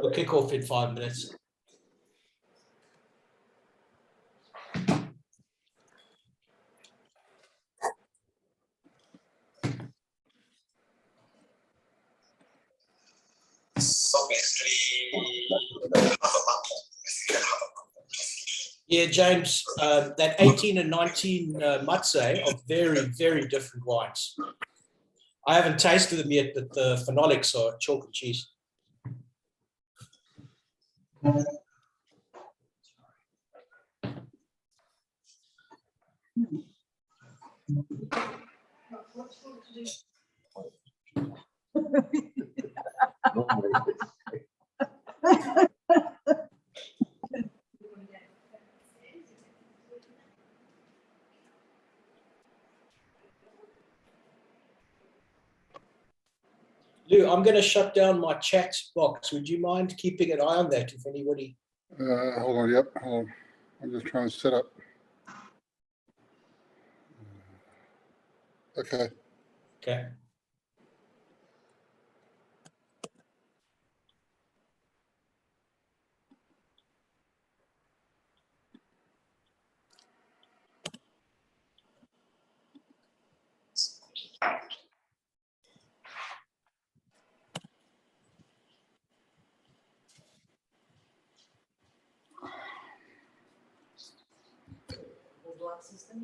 We'll kick off in 5 minutes. So basically, half a month. Yeah, James, that 18 and 19 Mazzei are very, very different wines. I haven't tasted them yet, but the phenolics are chalk and cheese. Lou, I'm going to shut down my chat box. Would you mind keeping an eye on that if anybody... Hold on, yep, hold on. I'm just trying to set up. Okay. Okay.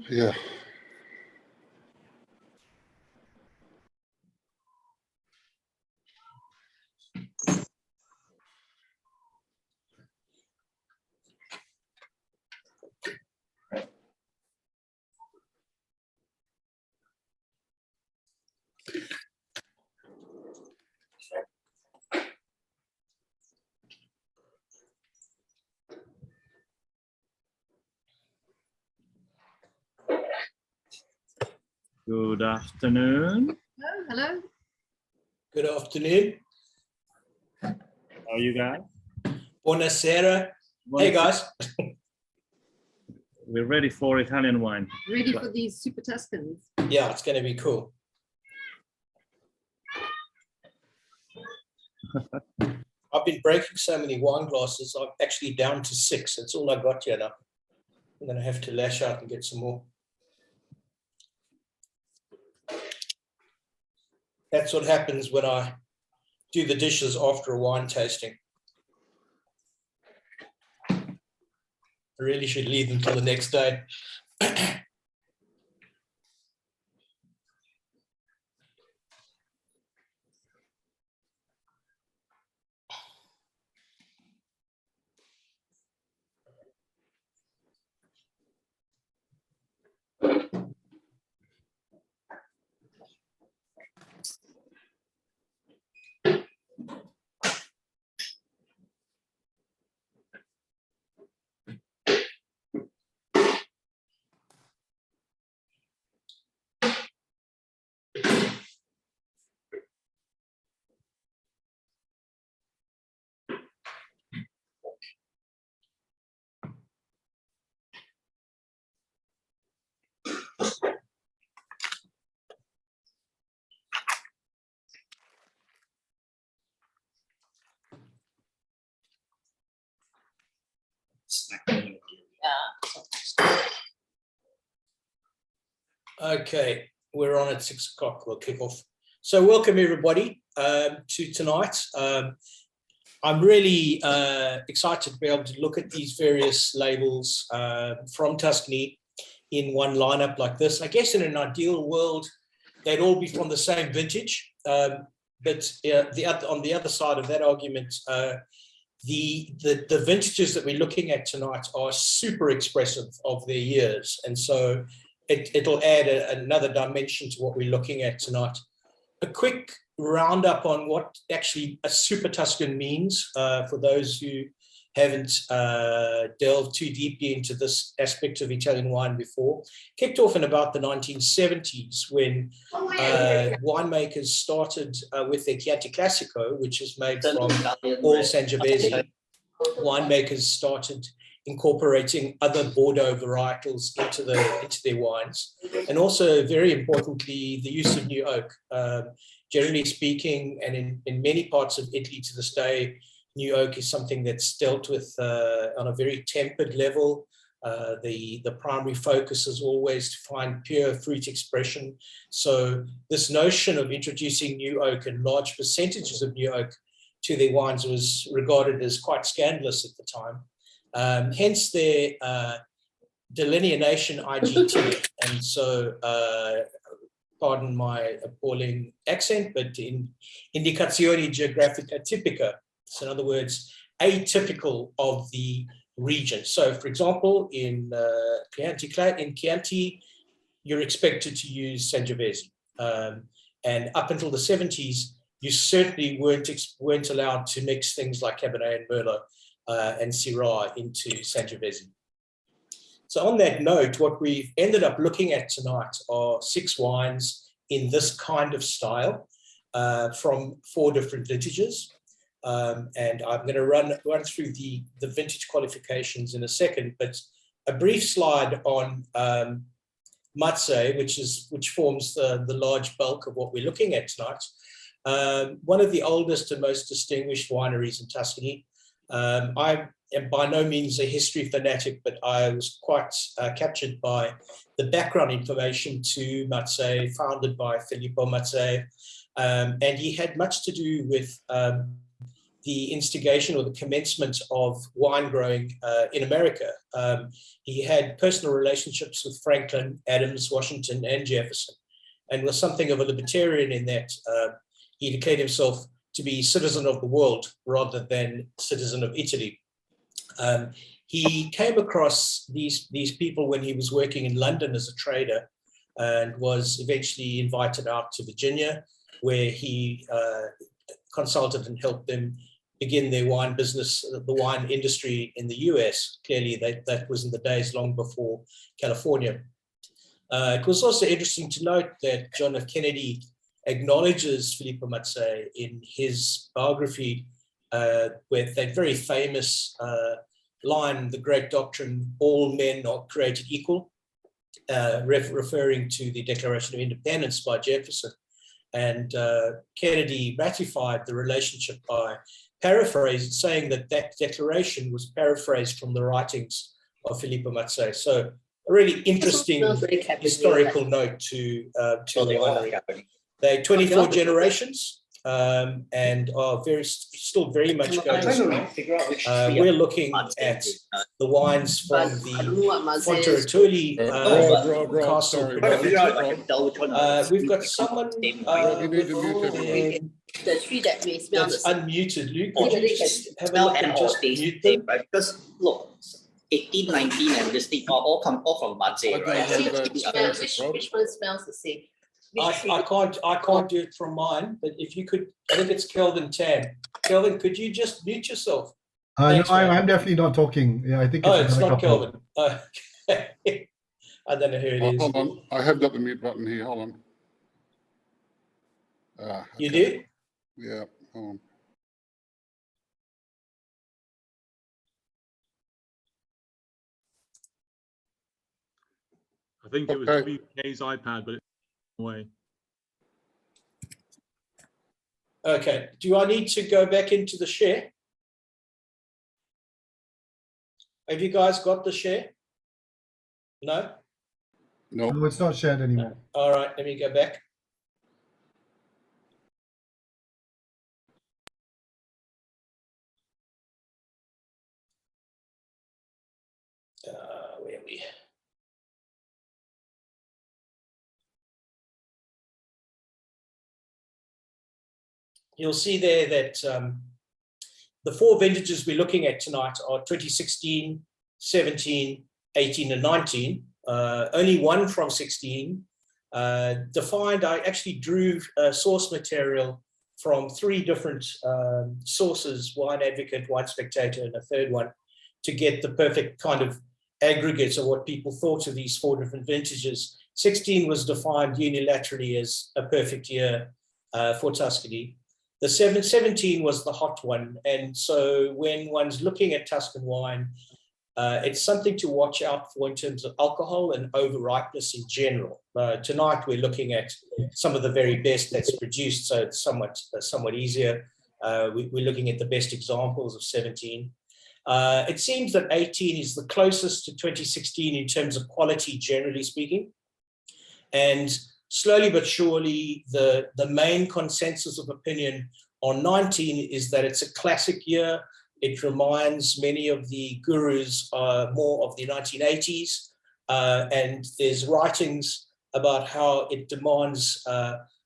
Yeah. Good afternoon. Oh, hello. Good afternoon. How are you guys? Buonasera. Hey, guys. We're ready for Italian wine. Ready for these super Tuscans. Yeah, it's going to be cool. I've been breaking so many wine glasses, I'm actually down to 6. That's all I got here now. I'm going to have to lash out and get some more. That's what happens when I do the dishes after a wine tasting. I really should leave them till the next day. Okay, we're on at 6 o'clock. We'll kick off. So welcome everybody to tonight. I'm really excited to be able to look at these various labels from Tuscany in one lineup like this. I guess in an ideal world, they'd all be from the same vintage. But on the other side of that argument, the vintages that we're looking at tonight are super expressive of their years. And so it'll add another dimension to what we're looking at tonight. A quick roundup on what actually a super Tuscan means for those who haven't delved too deeply into this aspect of Italian wine before. Kicked off in about the 1970s when winemakers started with their Chianti Classico, which is made from all Sangiovese. Winemakers started incorporating other Bordeaux varietals into their wines, and also very importantly the use of new oak. Generally speaking, and in many parts of Italy to this day, new oak is something that's dealt with on a very tempered level. The primary focus is always to find pure fruit expression. So this notion of introducing new oak and large percentages of new oak to their wines was regarded as quite scandalous at the time. Hence their delineation IGT. And so, pardon my appalling accent, but in Indicazioni Geografica Tipica. So in other words, atypical of the region. So for example, in Chianti, you're expected to use Sangiovese. And up until the 70s, you certainly weren't allowed to mix things like Cabernet and Merlot and Syrah into Sangiovese. So on that note, what we've ended up looking at tonight are 6 wines in this kind of style from 4 different vintages. And I'm going to run through the vintage qualifications in a second, but a brief slide on Mazzei, which forms the large bulk of what we're looking at tonight. One of the oldest and most distinguished wineries in Tuscany. I am by no means a history fanatic, but I was quite captured by the background information to Mazzei, founded by Filippo Mazzei. And he had much to do with the instigation or the commencement of wine growing in America. He had personal relationships with Franklin, Adams, Washington, and Jefferson, and was something of a libertarian in that he declared himself to be citizen of the world rather than citizen of Italy. He came across these people when he was working in London as a trader, and was eventually invited out to Virginia, where he consulted and helped them begin their wine business, the wine industry in the US. Clearly that was in the days long before California. It was also interesting to note that John F. Kennedy acknowledges Filippo Mazzei in his biography with that very famous line, the great doctrine, all men are created equal, referring to the Declaration of Independence by Jefferson. And Kennedy ratified the relationship by saying that declaration was paraphrased from the writings of Filippo Mazzei. So a really interesting historical note to the winery. They're 24 generations and are still very much going strong. We're looking at the wines from the Fonterutoli castle. We've got someone the tree that may smell that's unmuted. Luke, could you just have a look and just mute them? right? Because look, 18, 19, and this thing are all from Mazzei, right? Which one smells the same? I can't do it from mine, but if you could, I think it's Kelvin Tan. Kelvin, could you just mute yourself? No, I'm definitely not talking. Yeah, I think it's not Kelvin. I don't know who it is. Hold on, I have got the mute button here. Hold on. You do? Yeah. Hold on. I think it was WK's iPad, but it's away. Okay. Do I need to go back into the share? Have you guys got the share? No? No, it's not shared anymore. All right, let me go back. Where are we? You'll see there that the 4 vintages we're looking at tonight are 2016, 17, 18, and 19. Only one from 16. Defined, I actually drew source material from 3 different sources, Wine Advocate, Wine Spectator, and a third one, to get the perfect kind of aggregates of what people thought of these 4 different vintages. 16 was defined unilaterally as a perfect year for Tuscany. The 17 was the hot one. And so when one's looking at Tuscan wine, It's something to watch out for in terms of alcohol and over-ripeness in general. Tonight, we're looking at some of the very best that's produced, so it's somewhat easier. We're looking at the best examples of 17. It seems that 18 is the closest to 2016 in terms of quality, generally speaking. And slowly but surely, the main consensus of opinion on 19 is that it's a classic year. It reminds many of the gurus more of the 1980s. And there's writings about how it demands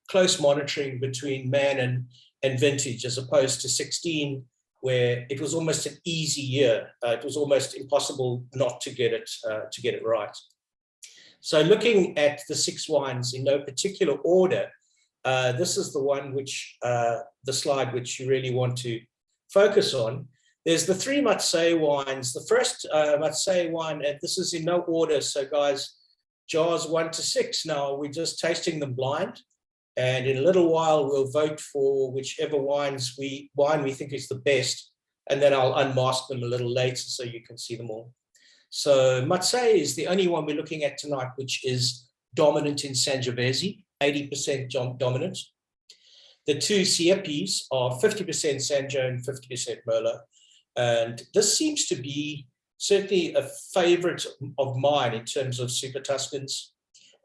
close monitoring between man and vintage, as opposed to 16, where it was almost an easy year. It was almost impossible not to get it right. So looking at the 6 wines in no particular order, this is the one which, the slide which you really want to focus on. There's the 3 Mazzei wines. The first Mazzei wine, and this is in no order, so guys, jars 1 to 6 now, we're just tasting them blind. And in a little while, we'll vote for whichever wine we think is the best. And then I'll unmask them a little later so you can see them all. So Mazzei is the only one we're looking at tonight, which is dominant in Sangiovese, 80% dominant. The 2 Siepis are 50% Sangiovese and 50% Merlot. And this seems to be certainly a favorite of mine in terms of Super Tuscans.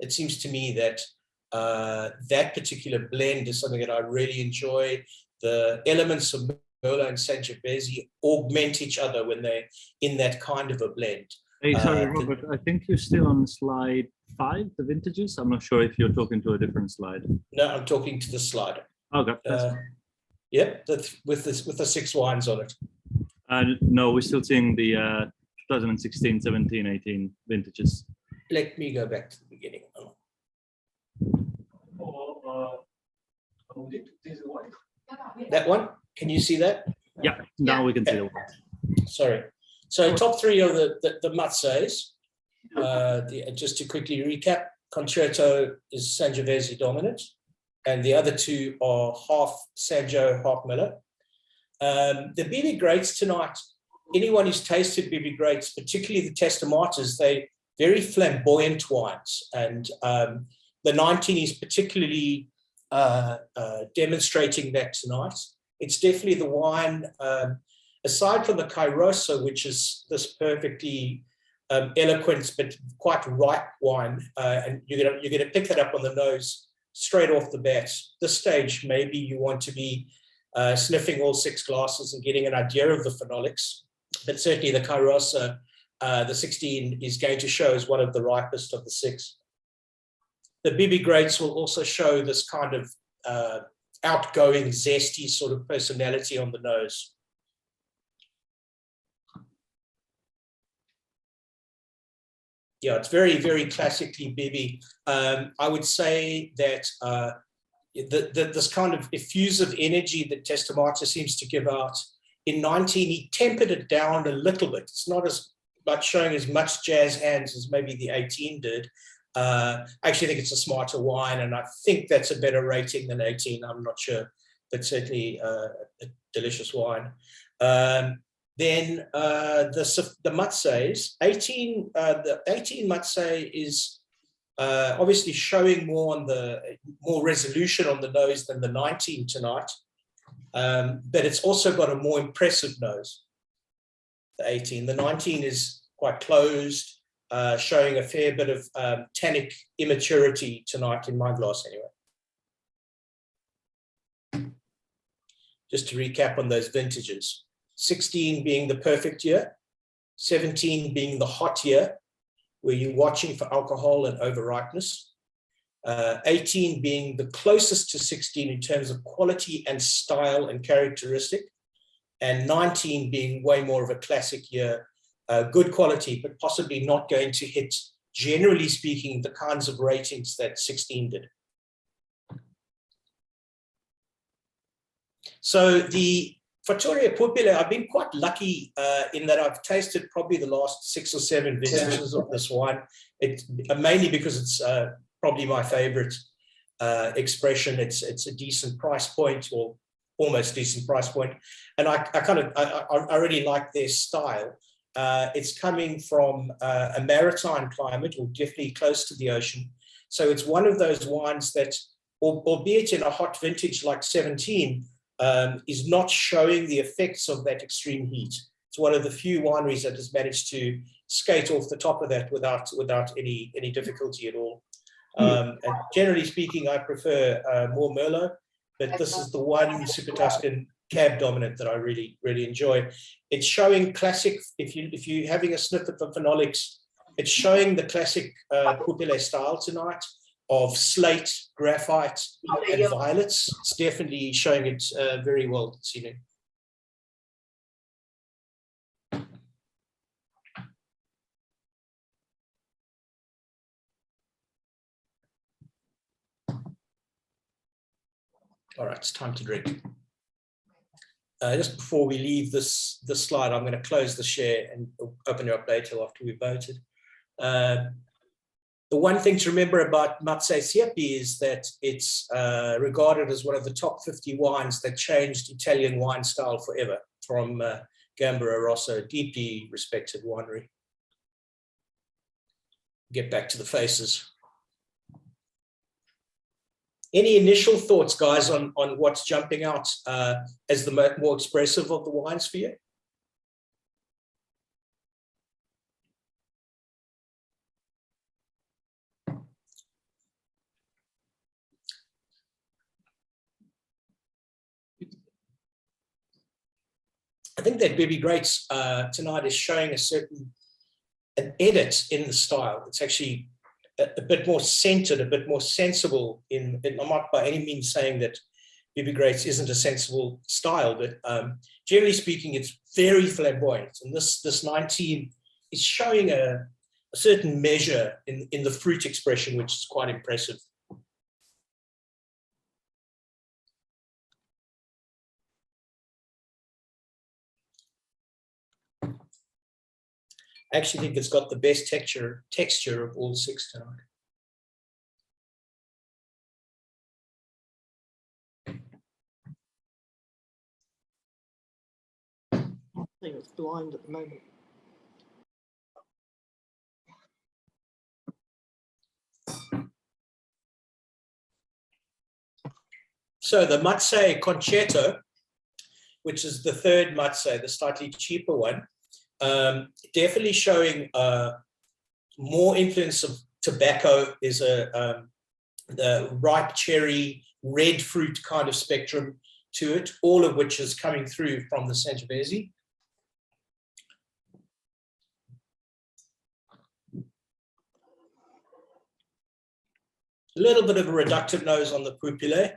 It seems to me that that particular blend is something that I really enjoy. The elements of Merlot and Sangiovese augment each other when they're in that kind of a blend. Hey, sorry, Robert, I think you're still on slide 5, the vintages. I'm not sure if you're talking to a different slide. No, I'm talking to the slider. Okay. Yep, with the 6 wines on it. No, we're still seeing the 2016, 17, 18 vintages. Let me go back to the beginning. That one? Can you see that? Yeah, now we can see the one. Sorry. So top 3 are the Mazzeis. Just to quickly recap, Concerto is Sangiovese dominant, and the other 2 are half Sangiovese, half Merlot. The Bibi Graetz tonight, anyone who's tasted Bibi Graetz, particularly the Testamattas, they very flamboyant wines. And the 19 is particularly demonstrating that tonight. It's definitely the wine, aside from the Cairossa, which is this perfectly eloquent but quite ripe wine, and you're gonna pick that up on the nose straight off the bat. This stage, maybe you want to be sniffing all 6 glasses and getting an idea of the phenolics, but certainly the Cairossa, the 16 is going to show as one of the ripest of the 6. The Bibi Graetz will also show this kind of outgoing, zesty sort of personality on the nose. Yeah, it's very, very classically Bibi. I would say that this kind of effusive energy that Testamatta seems to give out, in 19, he tempered it down a little bit. It's not as much showing as much jazz hands as maybe the 18 did. I actually think it's a smarter wine, and I think that's a better rating than 18. I'm not sure, but certainly a delicious wine. Then the Mazzeis, the 18 Mazzei is obviously showing more resolution on the nose than the 19 tonight, but it's also got a more impressive nose, the 18. The 19 is quite closed, showing a fair bit of tannic immaturity tonight in my glass anyway. Just to recap on those vintages, 16 being the perfect year, 17 being the hot year, where you're watching for alcohol and over-ripeness, 18 being the closest to 16 in terms of quality and style and characteristic, and 19 being way more of a classic year, good quality, but possibly not going to hit, generally speaking, the kinds of ratings that 16 did. So the Fattoria Pupille, I've been quite lucky in that I've tasted probably the last 6 or 7 vintages of this wine. Mainly because it's probably my favorite expression. It's a decent price point, or almost decent price point, and I really like their style. It's coming from a maritime climate, or definitely close to the ocean. So it's one of those wines that, albeit in a hot vintage like 17, is not showing the effects of that extreme heat. It's one of the few wineries that has managed to skate off the top of that without any difficulty at all. And generally speaking, I prefer more Merlot, but this is the one Super Tuscan cab dominant that I really enjoy. It's showing classic, if you're having a sniff at the phenolics, it's showing the classic Pupille style tonight of slate, graphite, and violets. It's definitely showing it very well this evening. All right, it's time to drink. Just before we leave this slide, I'm going to close the share and open it up later after we've voted. The one thing to remember about Mazzei Siepi is that it's regarded as one of the top 50 wines that changed Italian wine style forever, from Gambaro Rosso, deeply respected winery. Get back to the faces. Any initial thoughts, guys, on what's jumping out as the more expressive of the wines for you? I think that Bibi Graetz tonight is showing an edit in the style. It's actually a bit more centered, a bit more sensible. I'm not by any means saying that Bibi Graetz isn't a sensible style, but generally speaking, it's very flamboyant. And this 19 is showing a certain measure in the fruit expression, which is quite impressive. I actually think it's got the best texture of all six tonight. I think it's blind at the moment. So the Mazzei Concerto, which is the third Mazzei, the slightly cheaper one, definitely showing more influence of tobacco. Is the ripe cherry, red fruit kind of spectrum to it, all of which is coming through from the Sangiovese. A little bit of a reductive nose on the Pupille.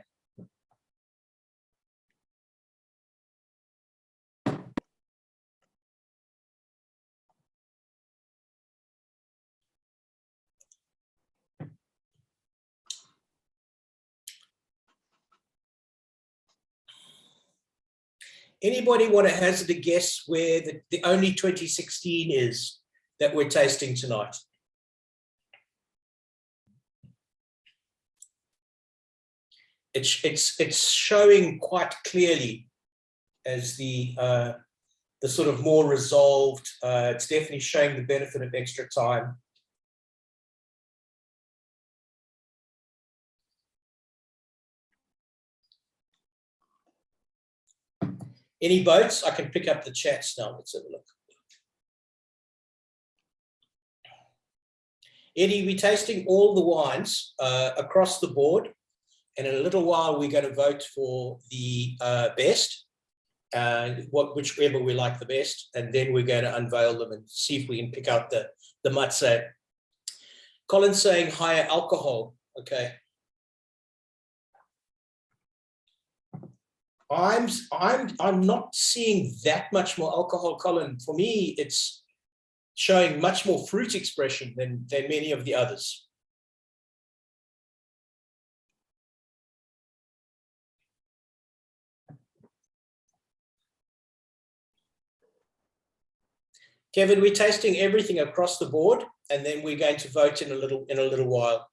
Anybody want to hazard a guess where the only 2016 is that we're tasting tonight? It's showing quite clearly as the sort of more resolved. It's definitely showing the benefit of extra time. Any votes? I can pick up the chats now. Let's have a look. Eddie, we're tasting all the wines across the board, and in a little while we're going to vote for the best, whichever we like the best, and then we're going to unveil them and see if we can pick out the Mazzei. Colin's saying higher alcohol. Okay. I'm not seeing that much more alcohol, Colin. For me, it's showing much more fruit expression than many of the others. Kevin, we're tasting everything across the board, and then we're going to vote in a little while.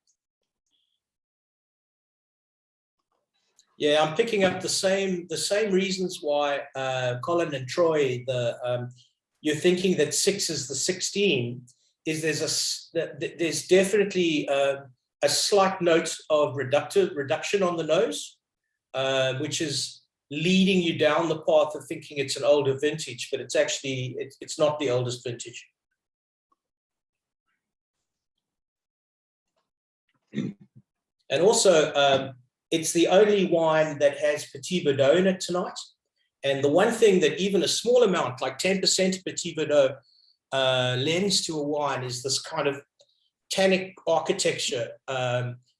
Yeah, I'm picking up the same reasons why Colin and Troy, you're thinking that 6 is the 16, is there's definitely a slight note of reduction on the nose, which is leading you down the path of thinking it's an older vintage, but it's actually, it's not the oldest vintage. And also, it's the only wine that has Petit Verdot in it tonight. And the one thing that even a small amount, like 10% Petit Verdot, lends to a wine is this kind of tannic architecture.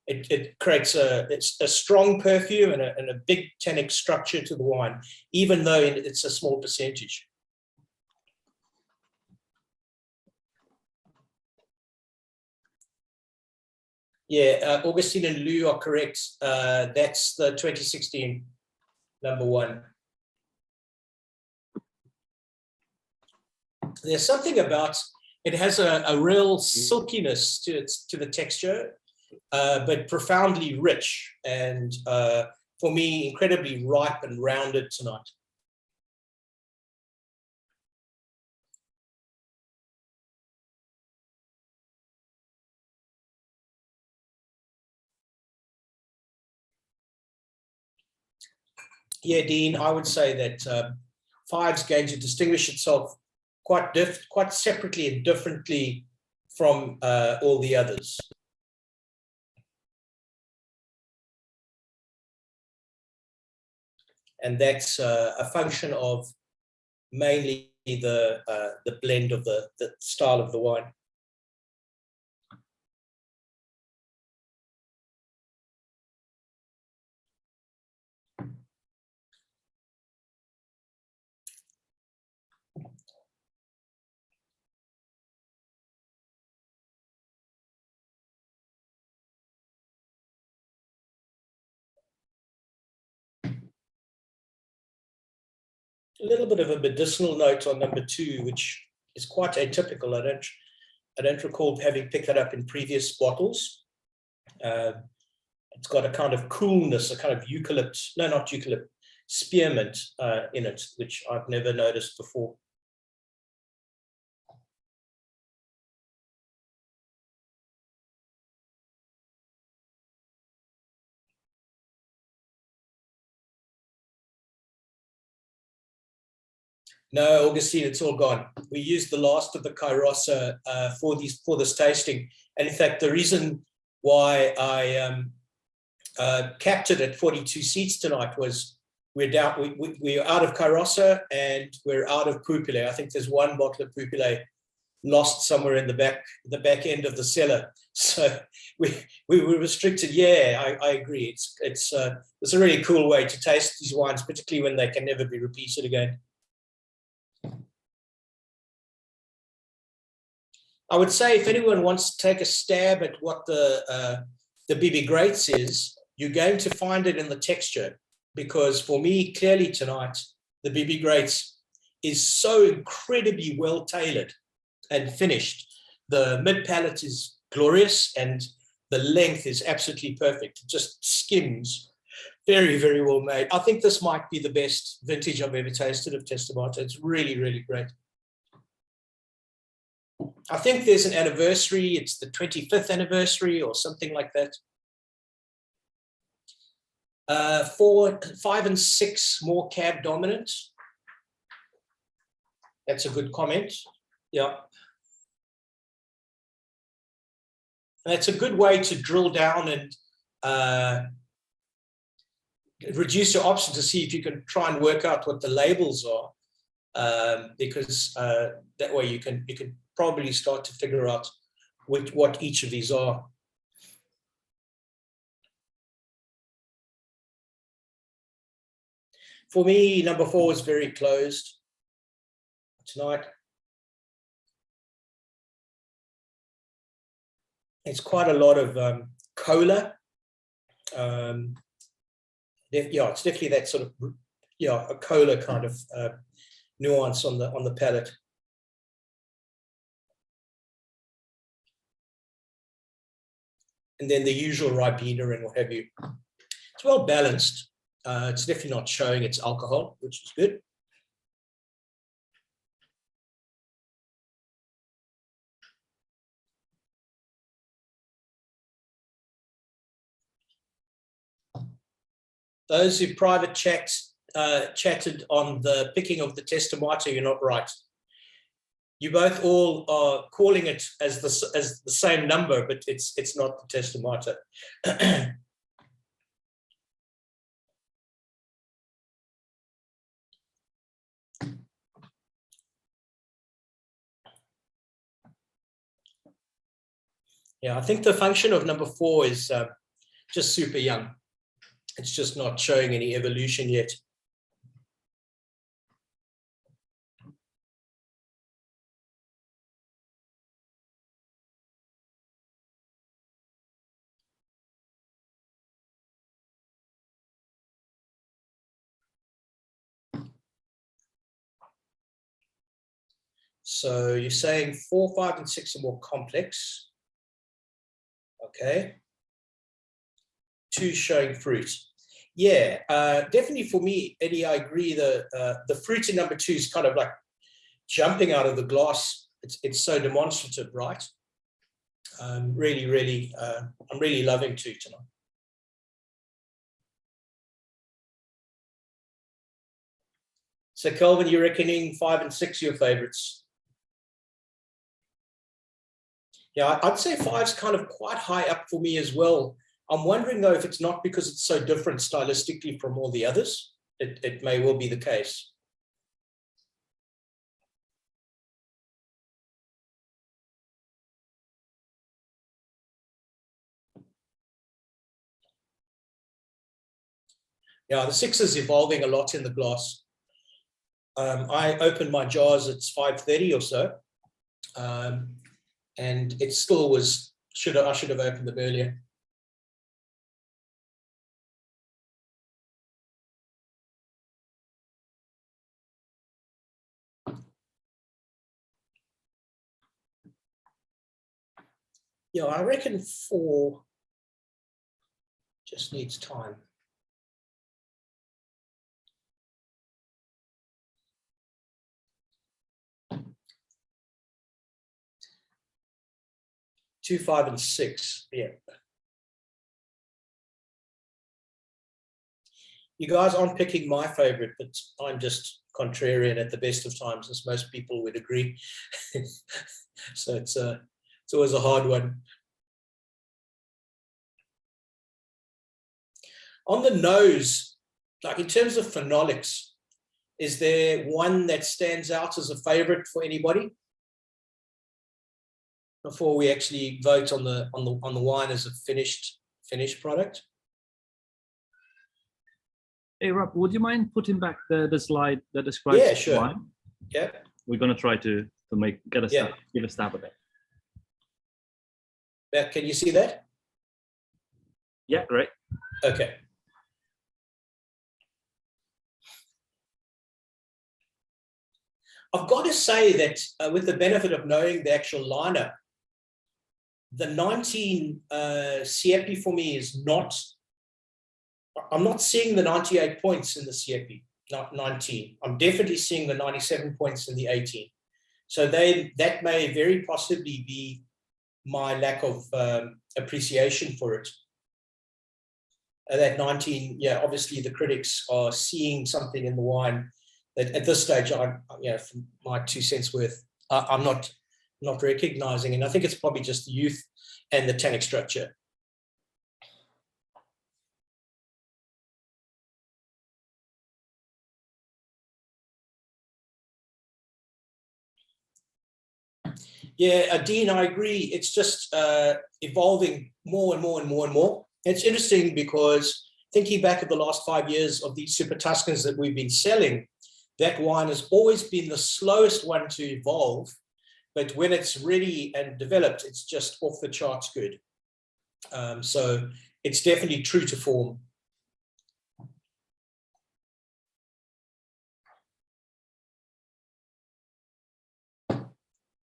It creates a strong perfume and a big tannic structure to the wine, even though it's a small percentage. Yeah, Augustine and Lou are correct. That's the 2016 #1. There's something about it, has a real silkiness to the texture, but profoundly rich, and for me, incredibly ripe and rounded tonight. Yeah, Dean, I would say that 5's going to distinguish itself quite separately and differently from all the others. And that's a function of mainly the blend of the style of the wine. A little bit of a medicinal note on #2, which is quite atypical. I don't recall having picked that up in previous bottles. It's got a kind of coolness, a kind of eucalypt, no, not eucalypt, spearmint in it, which I've never noticed before. No, Augustine, it's all gone. We used the last of the Cairossa for this tasting. And in fact, the reason why I capped it at 42 seats tonight was we're out of Cairossa and we're out of Pupille. I think there's one bottle of Pupille lost somewhere in the back end of the cellar. So we were restricted. Yeah, I agree. It's a really cool way to taste these wines, particularly when they can never be repeated again. I would say if anyone wants to take a stab at what the Bibi Graetz is, you're going to find it in the texture, because for me, clearly tonight, the Bibi Graetz is so incredibly well tailored and finished. The mid palate is glorious and the length is absolutely perfect. It just skims very, very well made. I think this might be the best vintage I've ever tasted of Testamatta. It's really, really great. I think there's an anniversary. It's the 25th anniversary or something like that. 4, 5 and 6 more cab dominant. That's a good comment. Yeah. And that's a good way to drill down and reduce your option to see if you can try and work out what the labels are, because that way you can probably start to figure out what each of these are. For me, number 4 is very closed tonight. It's quite a lot of cola. Yeah, it's definitely that sort of, yeah, a cola kind of nuance on the palate. And then the usual Ribena and what have you. It's well balanced. It's definitely not showing its alcohol, which is good. Those who private chatted on the picking of the Testamatta, you're not right. You both all are calling it as the same number, but it's not the Testamatta. Yeah, I think the function of number 4 is just super young. It's just not showing any evolution yet. So you're saying 4, 5, and 6 are more complex. Okay. 2 showing fruit. Yeah, definitely for me, Eddie, I agree. The fruit in number 2 is kind of like jumping out of the glass. It's so demonstrative, right? I'm really loving 2 tonight. So Kelvin, you're reckoning 5 and 6 your favorites? Yeah, I'd say 5's kind of quite high up for me as well. I'm wondering though if it's not because it's so different stylistically from all the others. It may well be the case. Yeah, the 6 is evolving a lot in the glass. I opened my jars at 5:30 or so, and it still was. I should have opened them earlier. Yeah, I reckon 4 just needs time. Two, 5, and 6. Yeah. You guys aren't picking my favorite, but I'm just contrarian at the best of times, as most people would agree. So it's always a hard one. On the nose, like in terms of phenolics, is there one that stands out as a favorite for anybody? Before we actually vote on the wine as a finished product. Hey Rob, would you mind putting back the slide that describes sure. the wine? Yeah. We're gonna try to give a stab at it. Yeah, can you see that? Yeah, great. Okay. I've got to say that with the benefit of knowing the actual lineup, the 19 Siepi for me is not, I'm not seeing the 98 points in the Siepi, not 19. I'm definitely seeing the 97 points in the 18. So that may very possibly be my lack of appreciation for it. That 19, yeah, obviously the critics are seeing something in the wine that at this stage, from my 2 cents worth, I'm not recognizing. And I think it's probably just the youth and the tannic structure. Yeah, Dean, I agree. It's just evolving more and more and more and more. It's interesting because thinking back at the last 5 years of these Super Tuscans that we've been selling, that wine has always been the slowest one to evolve, but when it's ready and developed, it's just off the charts good. So it's definitely true to form.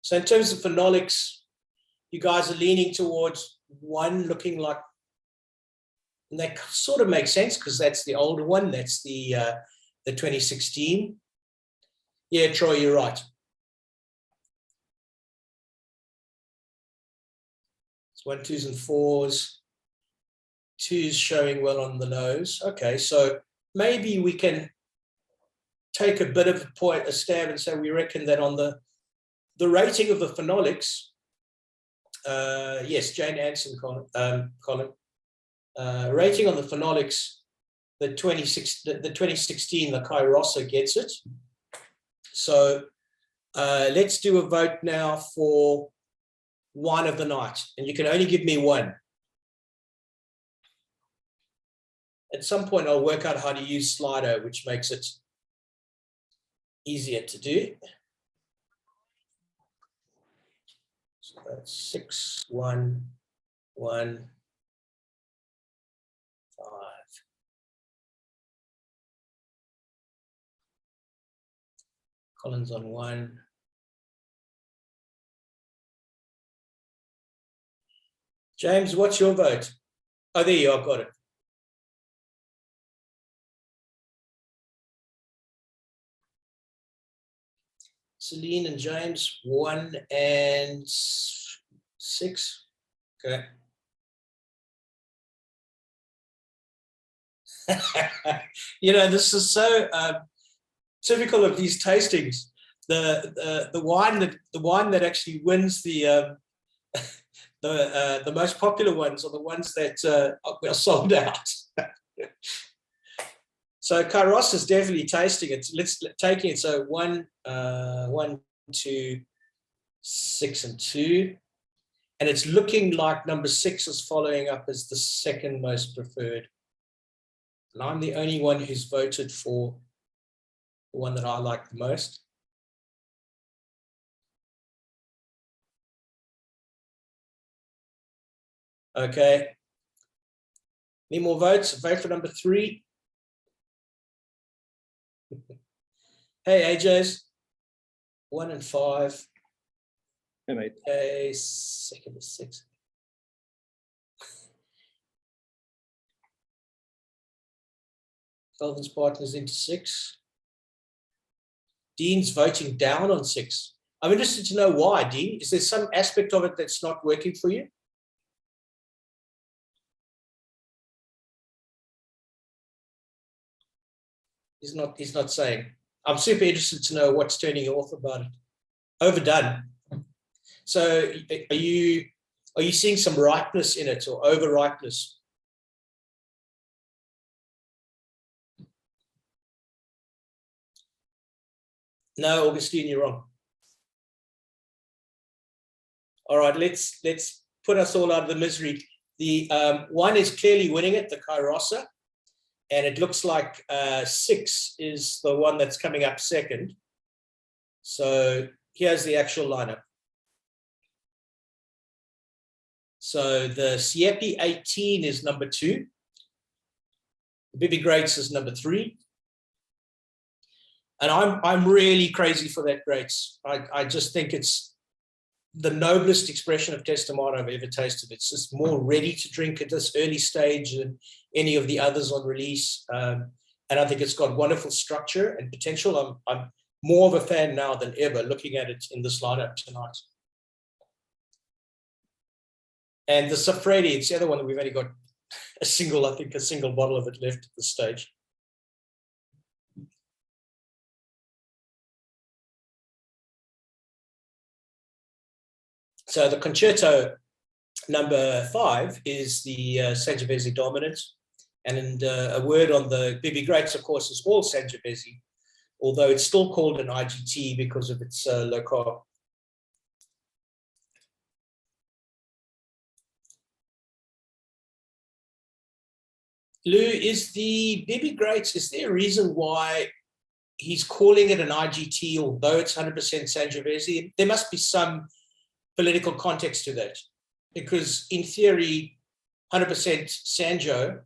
So in terms of phenolics, you guys are leaning towards one looking like, and that sort of makes sense because that's the older one. That's the 2016. Yeah, Troy, you're right. It's 1, 2s, and 4s. 2 is showing well on the nose. Okay, so maybe we can take a bit of a stab and say we reckon that on the rating of the phenolics, yes, Jane Anson, Colin, rating on the phenolics, the 2016, the Cairossa gets it. So let's do a vote now for wine of the night, and you can only give me one. At some point, I'll work out how to use Slido, which makes it easier to do. So that's 6, 1, 1, 5. Colin's on 1. James, what's your vote? Oh, there you are, got it. Celine and James, 1 and 6. Okay. You know, this is so typical of these tastings. The wine that actually wins the most popular ones are the ones that are sold out. So Cairossa is definitely tasting it. Let's take it. So 1, 2, 6, and 2. And it's looking like number 6 is following up as the second most preferred. And I'm the only one who's voted for the one that I like the most. Okay. Any more votes? Vote for number 3. Hey, AJ's 1 and 5. Hey, mate. Okay, second is 6. Kelvin's partner's into 6. Dean's voting down on 6. I'm interested to know why, Dean. Is there some aspect of it that's not working for you? He's not saying. I'm super interested to know what's turning you off about it. Overdone. So are you seeing some ripeness in it or over ripeness? No, Augustine, you're wrong. All right, let's put us all out of the misery. The one is clearly winning it, the Cairossa. And it looks like 6 is the one that's coming up second. So here's the actual lineup. So the Siepi 18 is number 2. Bibi Graetz is number 3. And I'm really crazy for that Graetz. I just think it's the noblest expression of Testamatta I've ever tasted. It's just more ready to drink at this early stage than any of the others on release. And I think it's got wonderful structure and potential. I'm more of a fan now than ever looking at it in this lineup tonight. And the Saffredi, it's the other one that we've only got a single bottle of it left at this stage. So the Concerto number 5 is the Sangiovese dominant. And a word on the Bibi Graetz, of course, is all Sangiovese, although it's still called an IGT because of its low carb. Lou, is the Bibi Graetz, is there a reason why he's calling it an IGT, although it's 100% Sangiovese? There must be some political context to that, because in theory, 100% Sanjo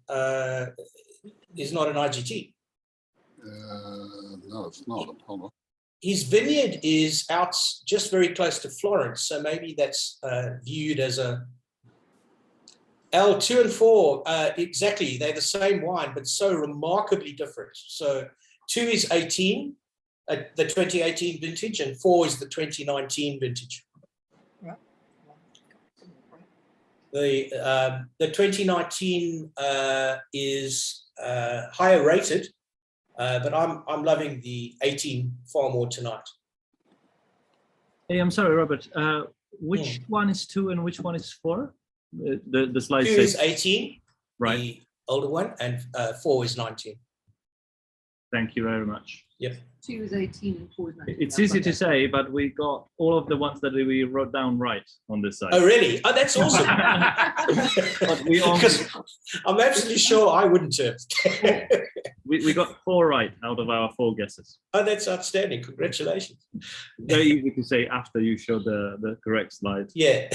is not an IGT. No, it's not. Hold on. His vineyard is out just very close to Florence, so maybe that's viewed as a L2 and 4. Exactly, they're the same wine, but so remarkably different. So 2 is 18, the 2018 vintage, and 4 is the 2019 vintage. The 2019 is higher rated, but I'm loving the 18 far more tonight. Hey, I'm sorry, Robert. Which one is 2 and which one is 4? The slide 2 says is 18, right. the older one, and 4 is 19. Thank you very much. Yep. 2 is 18 and 4 is 19. It's easy to say, but we got all of the ones that we wrote down right on this side. Oh, really? Oh, that's awesome. But we only, Because I'm absolutely sure I wouldn't have. we got 4 right out of our 4 guesses. Oh, that's outstanding. Congratulations. Very easy to say after you show the correct slide. Yeah.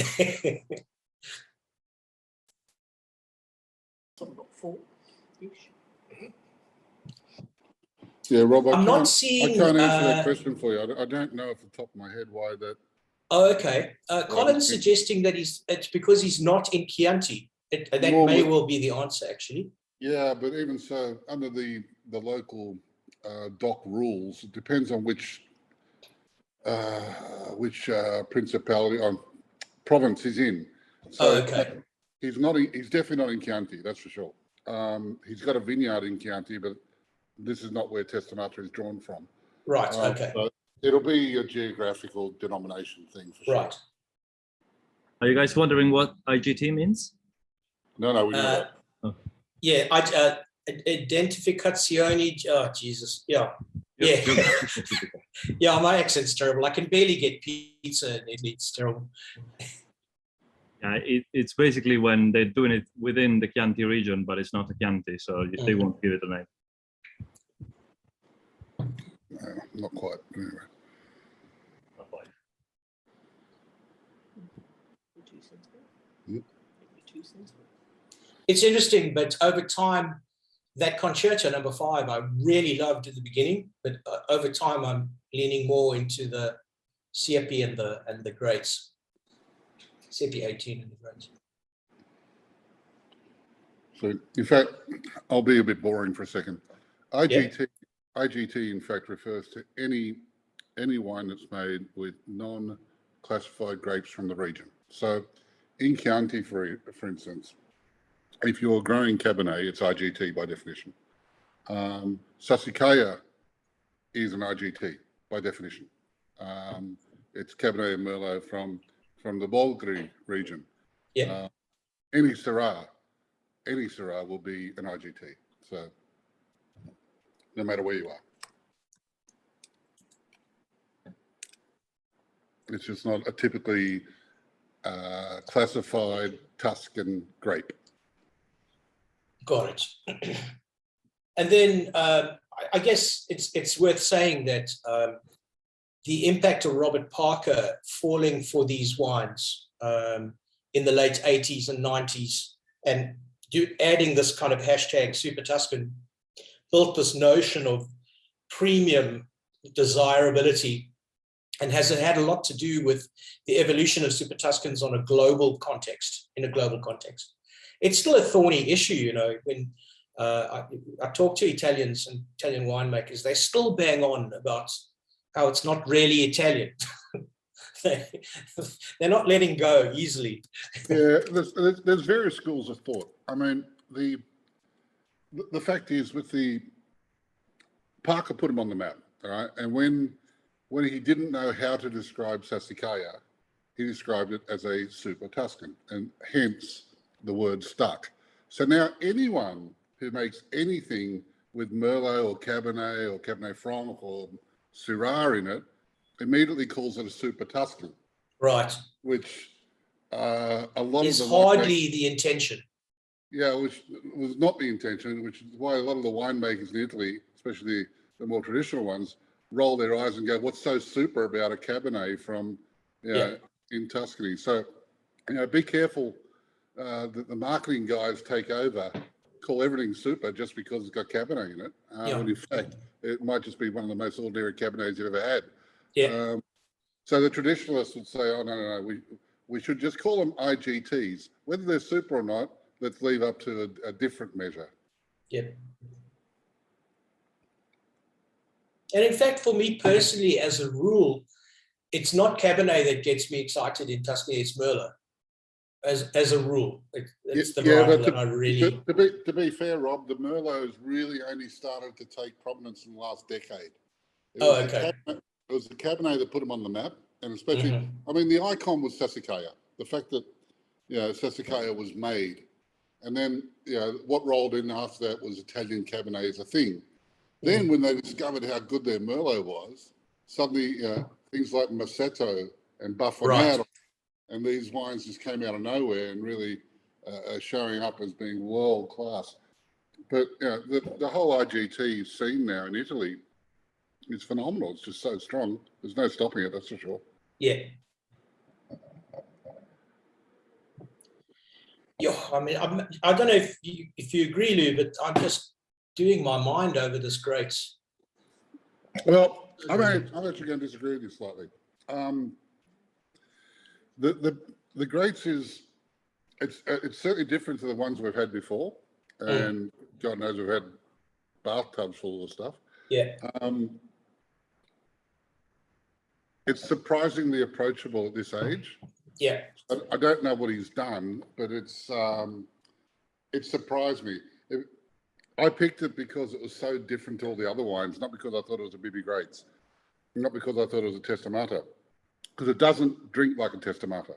So I've got 4-ish. Yeah, Rob, I'm not I seeing. can't answer that question for you. I don't know off the top of my head why that. Oh, okay. Colin's suggesting that it's because he's not in Chianti. That Normally- may well be the answer, actually. Yeah, but even so, under the local dock rules, it depends on which principality or province he's in. So Oh, okay. he's not. He's definitely not in Chianti. That's for sure. He's got a vineyard in Chianti, but this is not where Testamatta is drawn from. Right. Okay. So it'll be a geographical denomination thing for sure. Right. Are you guys wondering what IGT means? No, we know that. Yeah. Identificazione. Oh, Jesus. Yeah. Yeah. Yeah. My accent's terrible. I can barely get pizza in Italy. It's terrible. Yeah, it's basically when they're doing it within the Chianti region, but it's not a Chianti, so they won't give it a name. No, not quite. Anyway. Not quite. It's interesting, but over time, that concerto number 5, I really loved at the beginning, but over time, I'm leaning more into the Siepi and the Graetz. Siepi 18 and the Graetz. So, in fact, I'll be a bit boring for a second. IGT, in fact, refers to any wine that's made with non-classified grapes from the region. So, in Chianti, for instance, if you're growing Cabernet, it's IGT by definition. Sassicaia is an IGT by definition. It's Cabernet and Merlot from the Bolgheri region. Yeah. Any Syrah will be an IGT. So no matter where you are. It's just not a typically classified Tuscan grape. Got it. And then I guess it's worth saying that the impact of Robert Parker falling for these wines in the late 80s and 90s and adding this kind of hashtag Super Tuscan built this notion of premium desirability and has had a lot to do with the evolution of Super Tuscans on a global context, in a global context. It's still a thorny issue, when I talk to Italians and Italian winemakers, they still bang on about how it's not really Italian. They're not letting go easily. Yeah, there's various schools of thought. I mean, the fact is, with the Parker put him on the map, all right, and when he didn't know how to describe Sassicaia, he described it as a Super Tuscan, and hence the word stuck. So now anyone who makes anything with Merlot or Cabernet Franc or Syrah in it immediately calls it a Super Tuscan. Right. Which a lot is of the hardly the intention. Yeah, which was not the intention, which is why a lot of the winemakers in Italy, especially the more traditional ones, roll their eyes and go, what's so super about a Cabernet from in Tuscany? So, be careful that the marketing guys take over, call everything super just because it's got Cabernet in it. When in fact, it might just be one of the most ordinary Cabernets you've ever had. Yeah. So the traditionalists would say, oh, no, we should just call them IGTs. Whether they're super or not, let's leave up to a different measure. Yeah. And in fact, for me personally, as a rule, it's not Cabernet that gets me excited in Tuscany, it's Merlot. as a rule. It's the Yeah, varietal but that I really. to be fair, Rob, the Merlots really only started to take prominence in the last decade. It Oh, was the okay. Cabernet, it was the Cabernet that put them on the map, and especially, Mhm. I mean, the icon was Sassicaia. The fact that, you know, Sassicaia was made, and then, you know, what rolled in after that was Italian Cabernet as a thing. Then when they discovered how good their Merlot was, suddenly, you know, things like Massetto and Buffonero, Right. and these wines just came out of nowhere and really are showing up as being world class. But you know, the whole IGT scene now in Italy is phenomenal. It's just so strong. There's no stopping it, that's for sure. Yeah. Yeah, I mean, I don't know if you agree, Lou, but I'm just doing my mind over this Graetz. Well, I'm actually going to disagree with you slightly. The Graetz is it's certainly different to the ones we've had before, and God knows we've had bathtubs full of stuff. Yeah. It's surprisingly approachable at this age. Yeah. I don't know what he's done, but it surprised me. I picked it because it was so different to all the other wines, not because I thought it was a Bibi Graetz, not because I thought it was a Testamatta, because it doesn't drink like a Testamatta.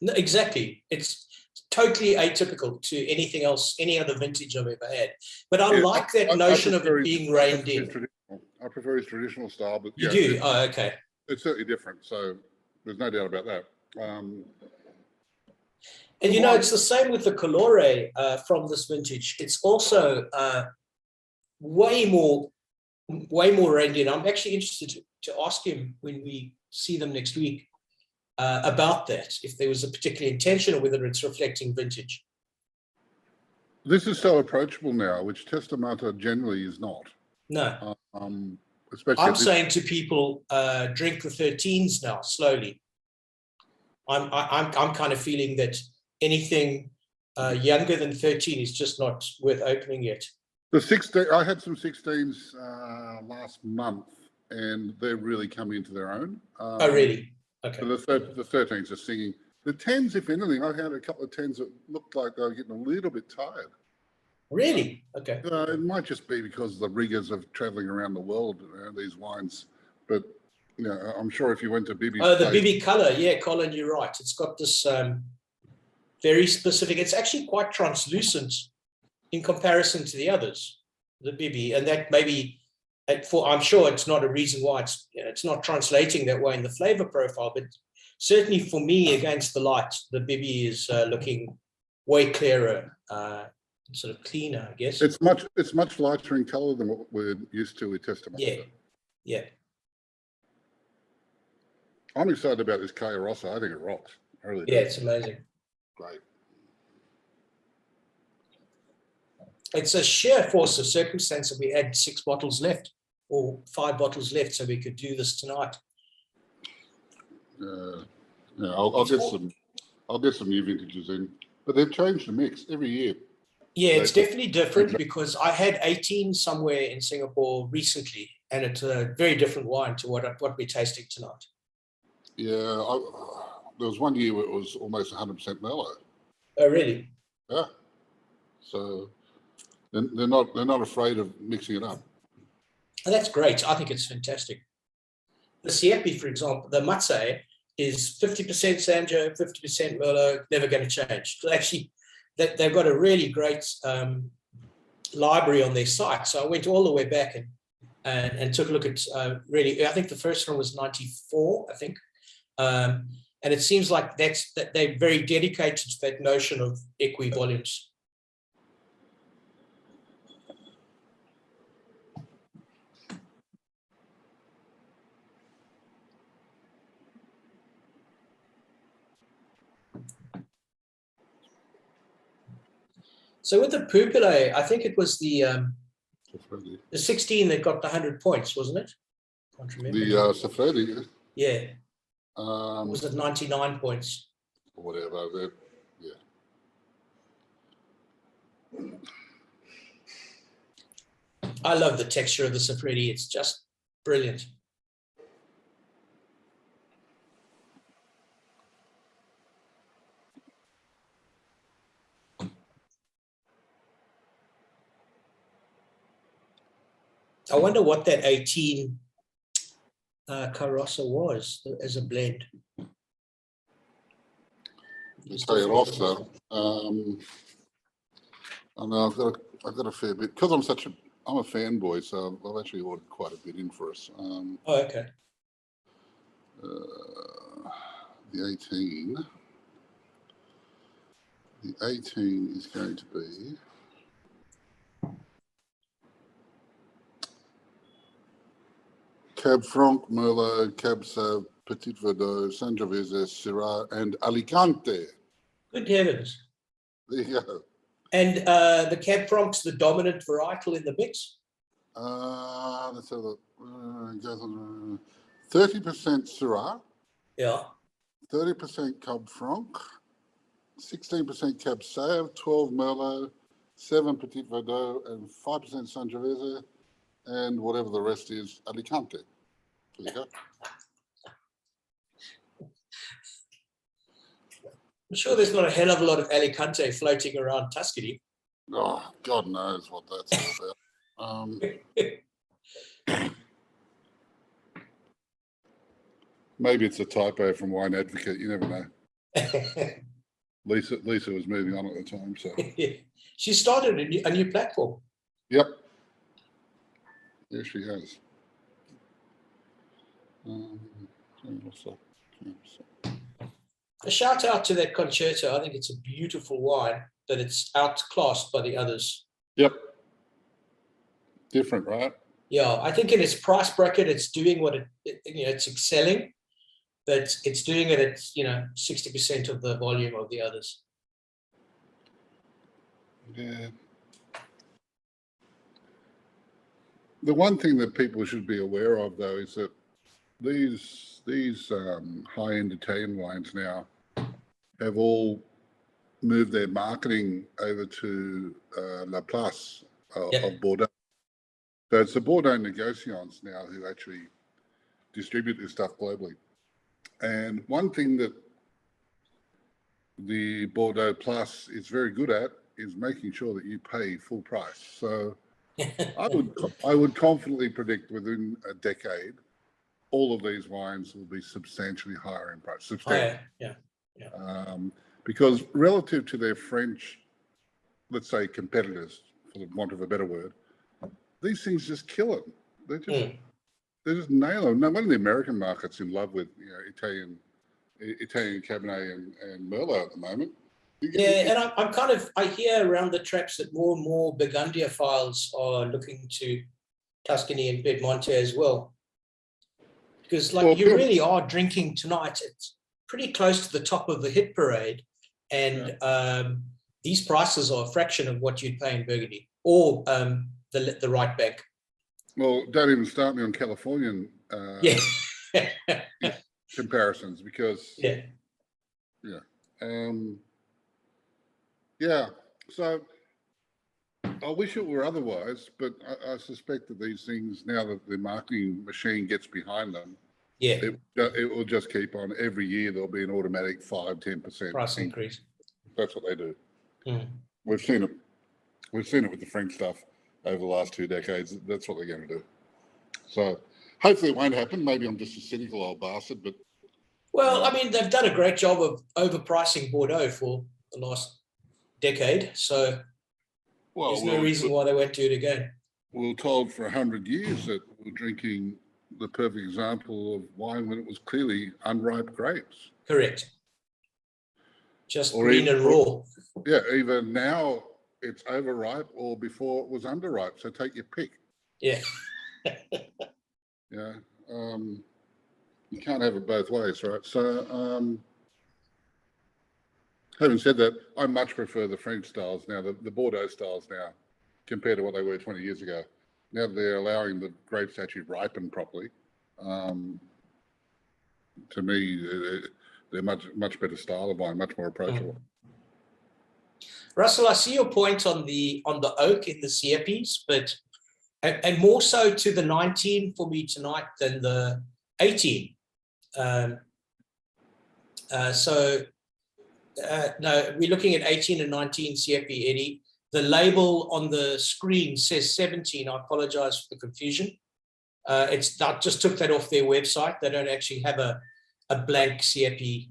No, exactly. It's totally atypical to anything else, any other vintage I've ever had. But I like that notion of it being reined in. I prefer his traditional style, but You do? Oh, okay. It's certainly different. So there's no doubt about that. And you know, it's the same with the Colore from this vintage. It's also way more reined in. I'm actually interested to ask him when we see them next week about that, if there was a particular intention or whether it's reflecting vintage. This is so approachable now, which Testamatta generally is not. No. Especially I'm saying to people, drink the 13s now, slowly. I'm kind of feeling that anything younger than 13 is just not worth opening yet. The 16, I had some 16s last month, and they're really coming into their own. Oh, really? Okay. The 13s are singing. The 10s, if anything, I had a couple of 10s that looked like they were getting a little bit tired. Really? Okay. It might just be because of the rigors of traveling around the world, these wines. But you know, I'm sure if you went to Bibi's the Bibi color, yeah, Colin, you're right. It's got this very specific. It's actually quite translucent in comparison to the others, the Bibi, and that maybe. I'm sure it's not a reason why it's not translating that way in the flavor profile, but certainly for me, against the light, the Bibi is looking way clearer, sort of cleaner, I guess. It's much lighter in color than what we're used to with Testamatta. Yeah, yeah. I'm excited about this Cairossa. I think it rocks. I really do. Yeah, it's amazing. Great. It's a sheer force of circumstance that we had 6 bottles left or 5 bottles left so we could do this tonight. Yeah, I'll get some new vintages in, but they've changed the mix every year. Yeah, it's definitely different because I had 18 somewhere in Singapore recently, and it's a very different wine to what we're tasting tonight. Yeah, there was one year where it was almost 100% mellow. Oh, really? Yeah. So they're not afraid of mixing it up. And that's great. I think it's fantastic. The Siepi, for example, the Mazzei is 50% Sanjo, 50% Merlot, never going to change. So actually, they've got a really great library on their site. So I went all the way back and took a look at really, I think the first one was 94, I think. And it seems like that they're very dedicated to that notion of equivalence. So with the Pupille, I think it was the 16 that got the 100 points, wasn't it? Can't remember. The Saffredi. Yeah. Was it 99 points? Whatever. Yeah. I love the texture of the Saffredi. It's just brilliant. I wonder what that 18 Cairossa was as a blend. Cairossa. I know I've got a fair bit because I'm a fanboy, so I've actually ordered quite a bit in for us. Oh, okay. The 18. The 18 is going to be Cab Franc, Merlot, Cab Sauv, Petit Verdot, Sangiovese, Syrah, and Alicante. Good heavens. There you go. And the Cab Franc's the dominant varietal in the mix? Let's have a look. 30% Syrah, Yeah. 30% Cab Franc, 16% Cab Sauv, 12 Merlot, 7 Petit Verdot, and 5% Sangiovese, and whatever the rest is, Alicante. There you go. I'm sure there's not a hell of a lot of Alicante floating around Tuscany. Oh, God knows what that's all about. Maybe it's a typo from Wine Advocate. You never know. Lisa was moving on at the time, so she started a new platform. Yep. Yes, she has. A shout out to that Concerto. I think it's a beautiful wine, but it's outclassed by the others. Yep. Different, right? Yeah, I think in its price bracket, it's doing what it's excelling, but it's doing it at 60% of the volume of the others. Yeah. The one thing that people should be aware of, though, is that these high-end Italian wines now have all moved their marketing over to La Place of Bordeaux. So it's the Bordeaux Negociants now who actually distribute this stuff globally. And one thing that the Bordeaux Plus is very good at is making sure that you pay full price. So I would confidently predict within a decade, all of these wines will be substantially higher in price. Substantially. Yeah. Because relative to their French, let's say, competitors, for the want of a better word, these things just kill it. They just nail them. No wonder the American market's in love with Italian Cabernet and Merlot at the moment. And I hear around the traps that more and more Burgundiophiles are looking to Tuscany and Piedmont as well. Because you really are drinking tonight. It's pretty close to the top of the hit parade. And these prices are a fraction of what you'd pay in Burgundy or the right bank. Well, don't even start me on Californian comparisons because so I wish it were otherwise, but I suspect that these things, now that the marketing machine gets behind them, it will just keep on. Every year there'll be an automatic 5-10% price increase. That's what they do. We've seen it with the French stuff over the last 2 decades. That's what they're going to do. So hopefully it won't happen. Maybe I'm just a cynical old bastard, but well, I mean, they've done a great job of overpricing Bordeaux for the last decade. So there's no reason why they won't do it again. We were told for 100 years that we're drinking the perfect example of wine when it was clearly unripe grapes. Correct. Just green and raw. Yeah, either now it's overripe or before it was underripe. So take your pick. Yeah. You can't have it both ways, right? So having said that, I much prefer the French styles now, the Bordeaux styles now, compared to what they were 20 years ago. Now that they're allowing the grapes to actually ripen properly, to me, they're much better style of wine, much more approachable. Russell, I see your point on the oak in the Siepis, but and more so to the 19 for me tonight than the 18. No, we're looking at 18 and 19 Siepi, Eddie. The label on the screen says 17. I apologize for the confusion. I just took that off their website. They don't actually have a blank Siepi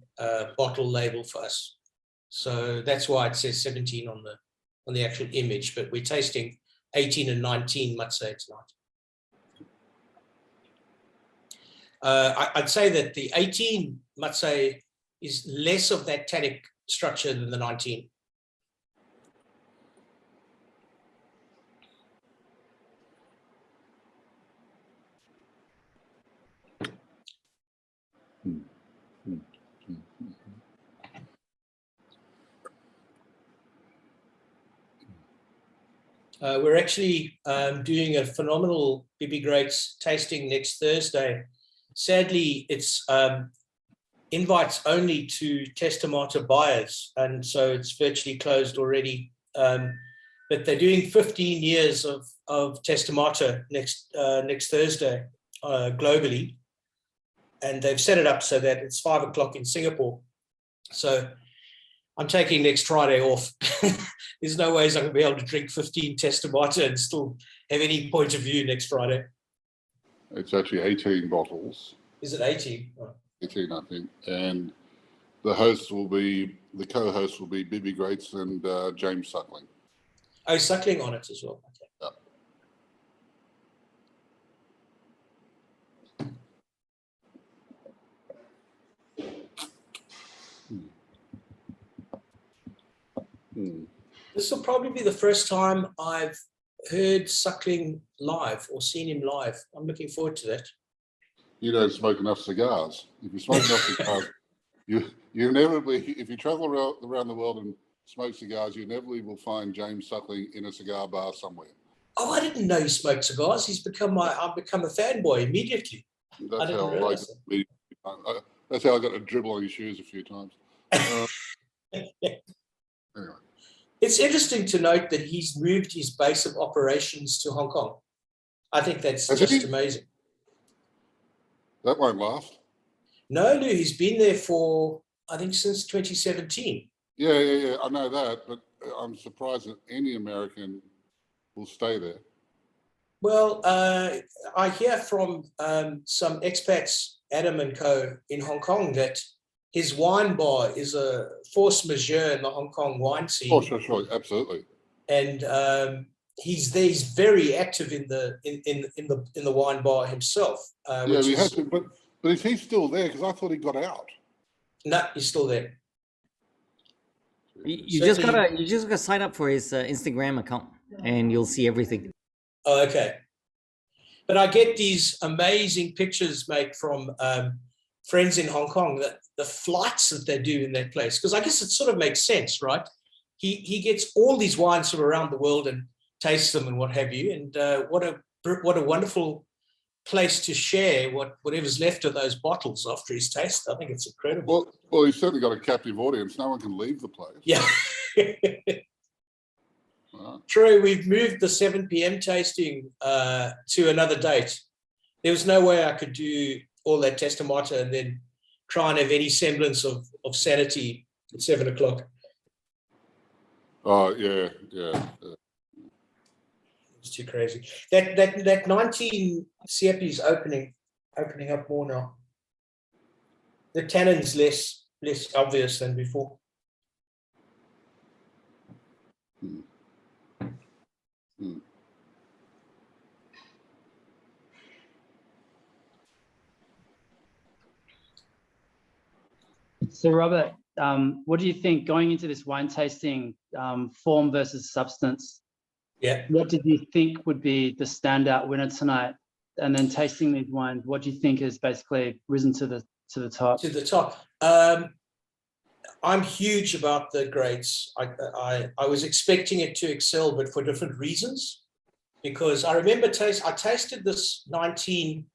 bottle label for us. So that's why it says 17 on the actual image, but we're tasting 18 and 19 Mazzei tonight. I'd say that the 18 Mazzei is less of that tannic structure than the 19. We're actually doing a phenomenal Bibi Graetz tasting next Thursday. Sadly, it's invites only to Testamatta buyers, and so it's virtually closed already. But they're doing 15 years of Testamatta next Thursday globally, and they've set it up so that it's 5 o'clock in Singapore. So I'm taking next Friday off. There's no ways I'm going to be able to drink 15 Testamatta and still have any point of view next Friday. It's actually 18 bottles. Is it 18? Oh. 18, I think. And the co-hosts will be Bibi Graetz and James Suckling. Oh, Suckling on it as well. Okay. This will probably be the first time I've heard Suckling live or seen him live. I'm looking forward to that. You don't smoke enough cigars. If you smoke enough cigars, you inevitably, if you travel around the world and smoke cigars, you inevitably will find James Suckling in a cigar bar somewhere. Oh, I didn't know he smoked cigars. I've become a fanboy immediately. That's how I got a dribble on his shoes a few times. Anyway. It's interesting to note that he's moved his base of operations to Hong Kong. I think that's just amazing. That won't last. No, he's been there for, I think, since 2017. Yeah. I know that, but I'm surprised that any American will stay there. Well, I hear from some expats, Adam and co, in Hong Kong, that his wine bar is a force majeure in the Hong Kong wine scene. Oh, sure, absolutely. And he's there. He's very active in the wine bar himself. Yeah, he has to, but is he still there? Because I thought he got out. No, he's still there. You just gotta sign up for his Instagram account, and you'll see everything. Oh, okay. But I get these amazing pictures, mate, from friends in Hong Kong, that the flights that they do in that place, because I guess it sort of makes sense, right? He gets all these wines from around the world and tastes them and what have you. And what a wonderful place to share whatever's left of those bottles after his taste. I think it's incredible. Well, he's certainly got a captive audience. No one can leave the place. Yeah. Wow. True, we've moved the 7 p.m. tasting to another date. There was no way I could do all that Testamatta and then try and have any semblance of sanity at 7 o'clock. Oh, yeah. It's too crazy. That 19 Siepi is opening up more now. The tannins less obvious than before. So Robert, what do you think going into this wine tasting, form versus substance? Yeah. What did you think would be the standout winner tonight? And then tasting these wines, what do you think has basically risen to the top? To the top. I'm huge about the Graetz. I was expecting it to excel, but for different reasons. Because I remember I tasted this 19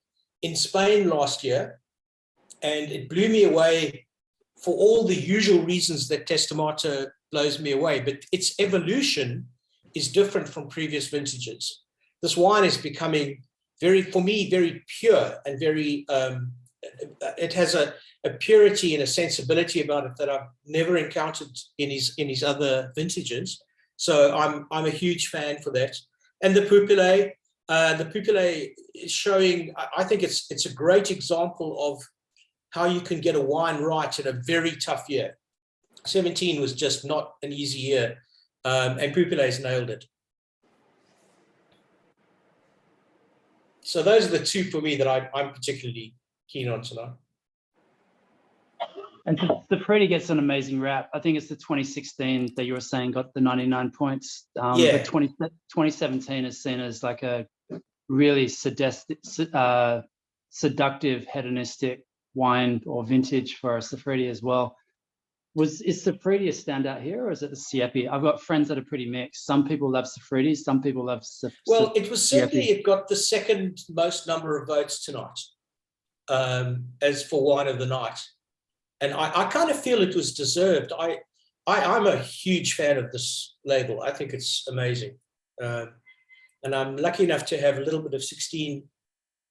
in Spain last year, and it blew me away for all the usual reasons that Testamatta blows me away. But its evolution is different from previous vintages. This wine is becoming for me, very pure and very, it has a purity and a sensibility about it that I've never encountered in his other vintages. So I'm a huge fan for that. And the Pupille is showing, I think it's a great example of how you can get a wine right in a very tough year. 17 was just not an easy year, and Pupille's nailed it. So those are the two for me that I'm particularly keen on tonight. And Saffredi gets an amazing rap. I think it's the 2016 that you were saying got the 99 points. Yeah. But 2017 is seen as like a really seductive, hedonistic wine or vintage for Saffredi as well. Is Saffredi a standout here, or is it the Siepi? I've got friends that are pretty mixed. Some people love Saffredi, some people love Well, it was certainly, Siepi. it got the second most number of votes tonight, as for wine of the night. And I kind of feel it was deserved. I'm a huge fan of this label. I think it's amazing. And I'm lucky enough to have a little bit of 16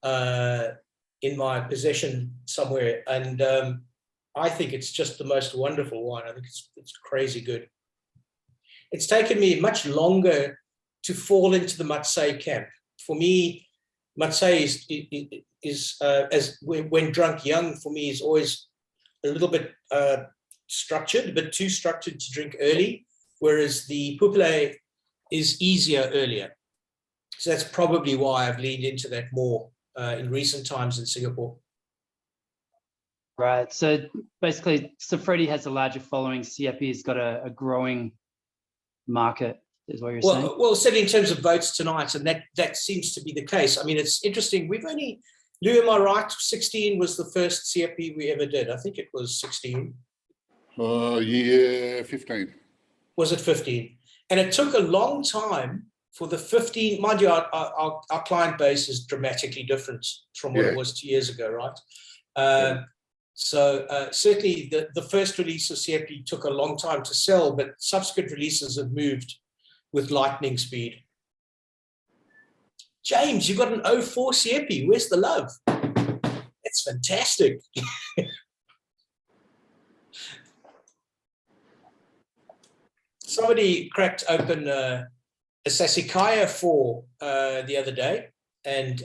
in my possession somewhere. And I think it's just the most wonderful wine. I think it's crazy good. It's taken me much longer to fall into the Mazzei camp. For me, Mazzei is as when drunk young, for me, is always a little bit structured, a bit too structured to drink early, whereas the Pupille is easier earlier. So that's probably why I've leaned into that more in recent times in Singapore. Right. So basically, Saffredi has a larger following. Siepi's got a growing market, is what you're saying? Well, certainly in terms of votes tonight, and that seems to be the case. I mean, it's interesting. We've only, Lou, am I right? 16 was the first Siepi we ever did. I think it was 16. Yeah, 15. Was it 15? And it took a long time for the 15, mind you, our client base is dramatically different from what it was 2 years ago, right? So certainly the first release of Siepi took a long time to sell, but subsequent releases have moved with lightning speed. James, you've got an 04 Siepi. Where's the love? That's fantastic. Somebody cracked open a Sassicaia 4 the other day, and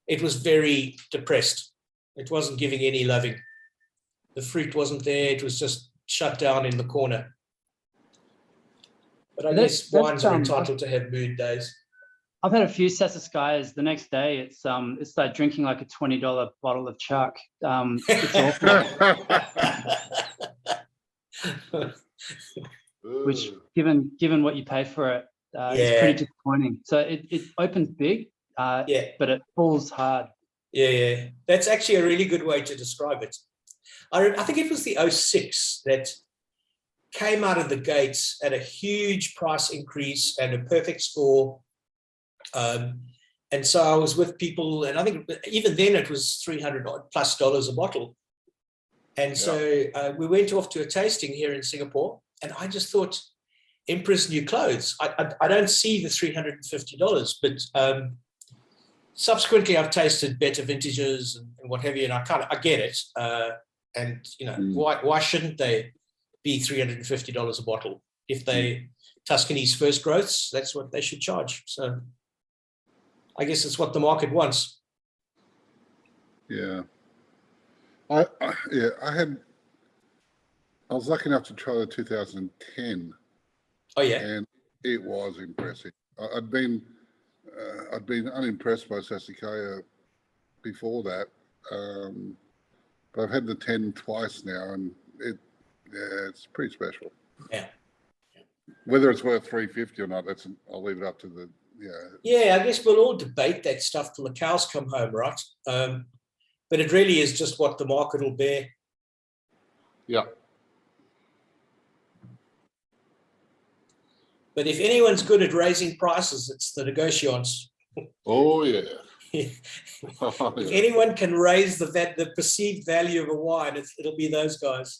it was very depressed. It wasn't giving any loving. The fruit wasn't there. It was just shut down in the corner. But I guess wines are entitled to have mood days. I've had a few Sassicaillas. The next day, it's like drinking like a $20 bottle of Chuck. It's awful. Which, given what you pay for it, is pretty disappointing. So it opens big, but it falls hard. Yeah, that's actually a really good way to describe it. I think it was the 06 that came out of the gates at a huge price increase and a perfect score. And so I was with people, and I think even then it was $300+ a bottle. And so we went off to a tasting here in Singapore, and I just thought, Emperor's New Clothes. I don't see the $350, but subsequently I've tasted better vintages and what have you, and I get it. And you know, why shouldn't they be $350 a bottle? If they Tuscany's first growths, that's what they should charge. So I guess it's what the market wants. Yeah. I was lucky enough to try the 2010. Oh yeah. And it was impressive. I'd been unimpressed by Sassicaia before that. But I've had the 10 twice now, and it's pretty special. Yeah. Whether it's worth $350 or not, I'll leave it up to the Yeah, I guess we'll all debate that stuff till the cows come home, right? But it really is just what the market will bear. Yeah. But if anyone's good at raising prices, it's the negociants. Oh yeah. If anyone can raise the perceived value of a wine, it'll be those guys.